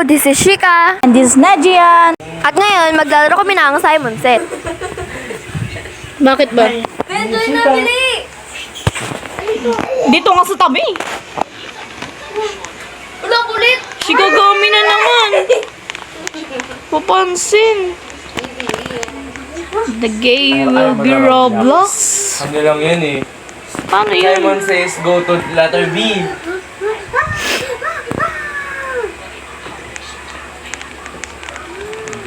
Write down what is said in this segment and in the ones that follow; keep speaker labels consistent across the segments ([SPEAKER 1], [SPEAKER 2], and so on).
[SPEAKER 1] this is Shika.
[SPEAKER 2] And this is Najian.
[SPEAKER 1] At ngayon, maglalaro kami ng Simon Set.
[SPEAKER 2] Bakit ba?
[SPEAKER 1] Enjoy na, Bili!
[SPEAKER 2] Dito nga sa tabi.
[SPEAKER 1] Wala kulit!
[SPEAKER 2] Shigagami na naman. Papansin. The gay will be Roblox.
[SPEAKER 3] Ano lang yan eh.
[SPEAKER 2] Paano yun?
[SPEAKER 3] Simon says go to letter B.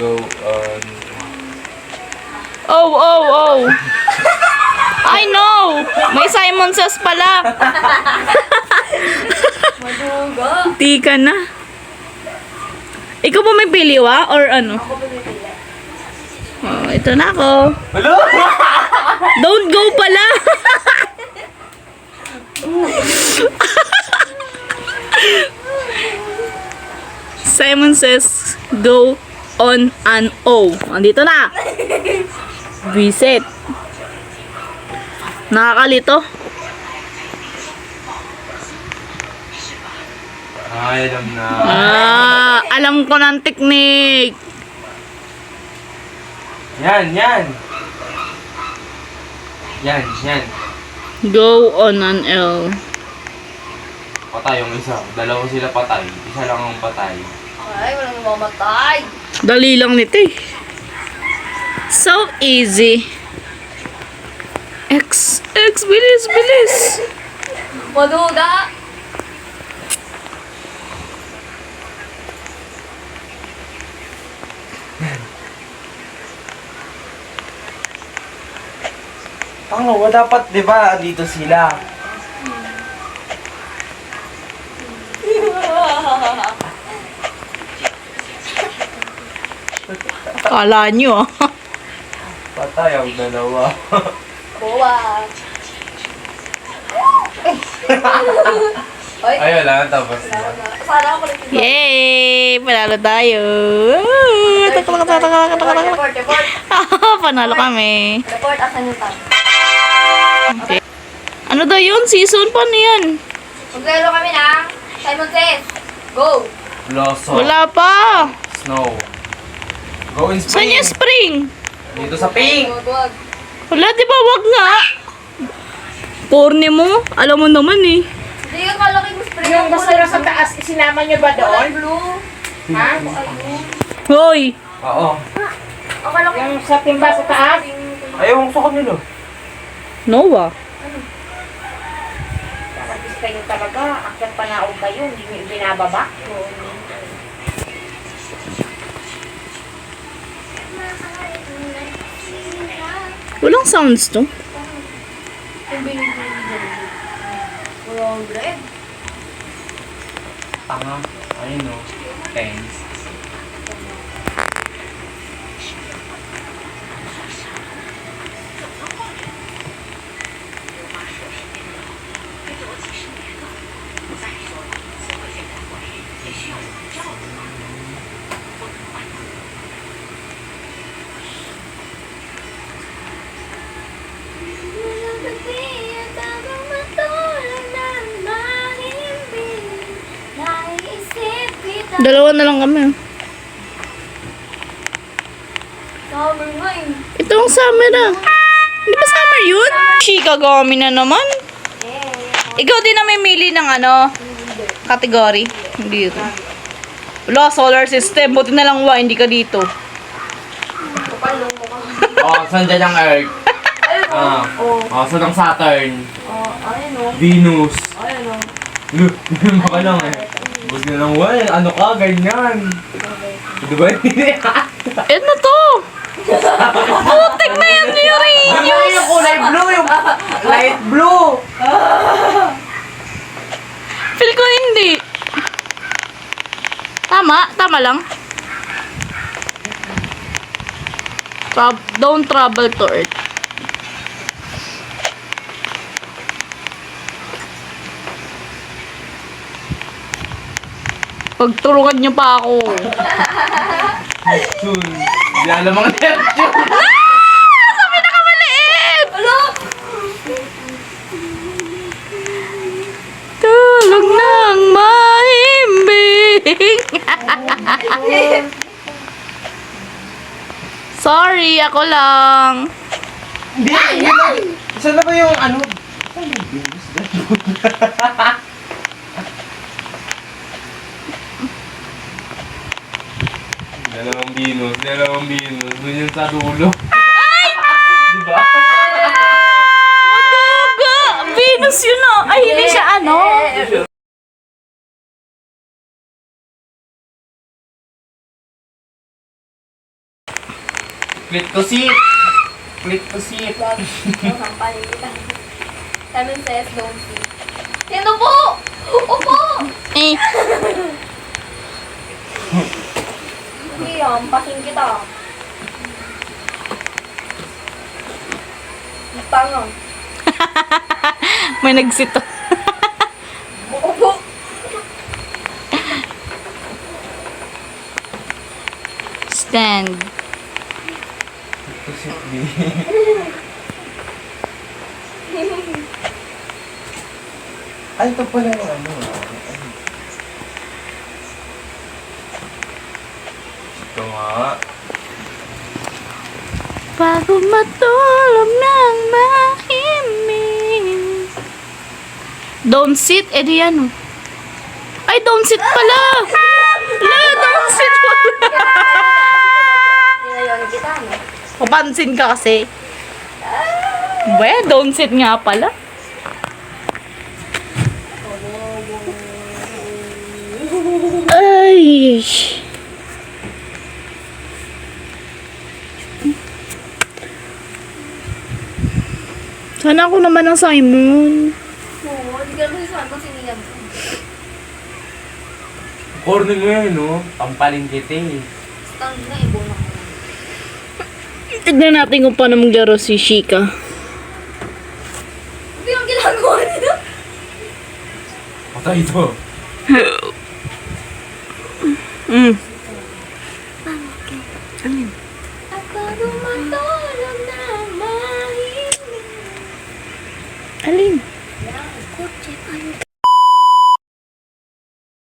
[SPEAKER 3] Go on.
[SPEAKER 2] Oh. I know! May Simon Says pala.
[SPEAKER 1] Maduga.
[SPEAKER 2] Di ka na. Ikaw ba may piliwa? Or ano?
[SPEAKER 1] Ako pumipili.
[SPEAKER 2] Oh, ito na ako.
[SPEAKER 3] Hello?
[SPEAKER 2] Don't go pala. Simon Says go on an O. Andito na. Visit. Nakakalito.
[SPEAKER 3] Ay, alam na.
[SPEAKER 2] Alam ko ng teknik.
[SPEAKER 3] Yan.
[SPEAKER 2] Go on an L.
[SPEAKER 3] Patay yung isa. Dalawa sila patay. Isa lang ang patay.
[SPEAKER 1] Ay, walang mamatay.
[SPEAKER 2] Dali lang nito eh. So easy. X, bilis.
[SPEAKER 1] Maduga.
[SPEAKER 3] Tango, dapat, di ba, dito sila.
[SPEAKER 2] Kala nyo ah.
[SPEAKER 3] Patay ang dalawa.
[SPEAKER 1] Boa. Ay,
[SPEAKER 3] Ay, wala. Tapos na.
[SPEAKER 1] sana ako ulit yung
[SPEAKER 2] Yay! Panalo tayo.
[SPEAKER 1] report.
[SPEAKER 2] Panalo kami.
[SPEAKER 1] Report, asan yung tab?
[SPEAKER 2] Okay. Ano daw yun? Season? Paano yan?
[SPEAKER 1] Maglaro kami ng Simon Says. Go!
[SPEAKER 3] Blossom.
[SPEAKER 2] Wala pa.
[SPEAKER 3] Snow. Go in
[SPEAKER 2] Saan
[SPEAKER 3] spring.
[SPEAKER 2] yung spring?
[SPEAKER 3] Dito sa pink.
[SPEAKER 1] Wag.
[SPEAKER 2] Wala, di ba? Wag nga. Porne mo. Alam mo naman eh.
[SPEAKER 1] Hindi ka kalaki mo spray.
[SPEAKER 4] Yung basura sa taas, isinama nyo ba
[SPEAKER 1] Kulay
[SPEAKER 4] doon?
[SPEAKER 1] blue.
[SPEAKER 4] Ha?
[SPEAKER 1] Ayun.
[SPEAKER 2] Hoy!
[SPEAKER 3] Oo.
[SPEAKER 1] Akala ko
[SPEAKER 4] Yung sa timba sa taas?
[SPEAKER 3] Ayaw ang sukat nila.
[SPEAKER 2] Noah.
[SPEAKER 4] Parabis kayo talaga. Akyat panaog kayo, hindi nyo binababa.
[SPEAKER 2] Walang sounds to.
[SPEAKER 1] yung binibili dyan. Walang bread.
[SPEAKER 3] Tanga. I know. Thanks.
[SPEAKER 2] Dalawa na lang kami.
[SPEAKER 1] Summer nga eh.
[SPEAKER 2] Ito ang summer ah. Hindi ba summer yun? Shigagami na naman. Ikaw din na may mili ng ano? Category. Hindi ito. Wala, solar system. Buti na lang hindi ka dito.
[SPEAKER 3] Oh, saan dyan ang Earth? Oh, saan ang Saturn?
[SPEAKER 1] Ayun o.
[SPEAKER 3] Venus.
[SPEAKER 1] Ayun o.
[SPEAKER 3] Look, baka lang eh. Bus na lang, well, ano ka, ganyan. Di ba?
[SPEAKER 2] Yan na to. Putik na yan,
[SPEAKER 3] Ano
[SPEAKER 2] Yuri.
[SPEAKER 3] yung kulay blue, yung light blue.
[SPEAKER 2] Feel ko hindi. Tama lang. Don't travel to Earth. Pagtulungan niyo pa ako.
[SPEAKER 3] Neptune. Di alam ang Neptune.
[SPEAKER 2] Sa pinakamaliit!
[SPEAKER 1] Ano?
[SPEAKER 2] Tulog ng mahimbing. Sorry, ako lang.
[SPEAKER 3] Hindi, yun lang. Saan na ba yung ano? Saan yung Venus? Dalawang Venus. Doon yun sa dulo. Diba?
[SPEAKER 2] Maduga! Venus yun oh. Ay, hindi siya ano.
[SPEAKER 3] Click to seat. Click to seat.
[SPEAKER 1] Sampalin kita. Simon says, don't see. Sino po? Opo!
[SPEAKER 2] Eh,
[SPEAKER 1] Hindi, hampasin kita. Tanga.
[SPEAKER 2] may nagsito.
[SPEAKER 1] Opo.
[SPEAKER 2] Stand.
[SPEAKER 3] Click to seat, B. Ay, ito pala yung ano. Ito nga.
[SPEAKER 2] Bago matulog ng mahimim. Don't sit, eh di yan oh. Ay, don't sit pala! Wala, don't sit pala!
[SPEAKER 1] Ninayon kita, no?
[SPEAKER 2] Papansin ka kasi. Don't sit nga pala. Ay! Sana ako naman ang Simon.
[SPEAKER 1] Oo, hindi ka naman saan kung siniyan ko.
[SPEAKER 3] Corner mo yun, no? Pampaling kita eh.
[SPEAKER 1] Stand na, ibon ako.
[SPEAKER 2] Tignan natin kung paano maglaro si Shika.
[SPEAKER 1] Hindi ang ginagawa nila.
[SPEAKER 3] Patay ito.
[SPEAKER 2] Mm.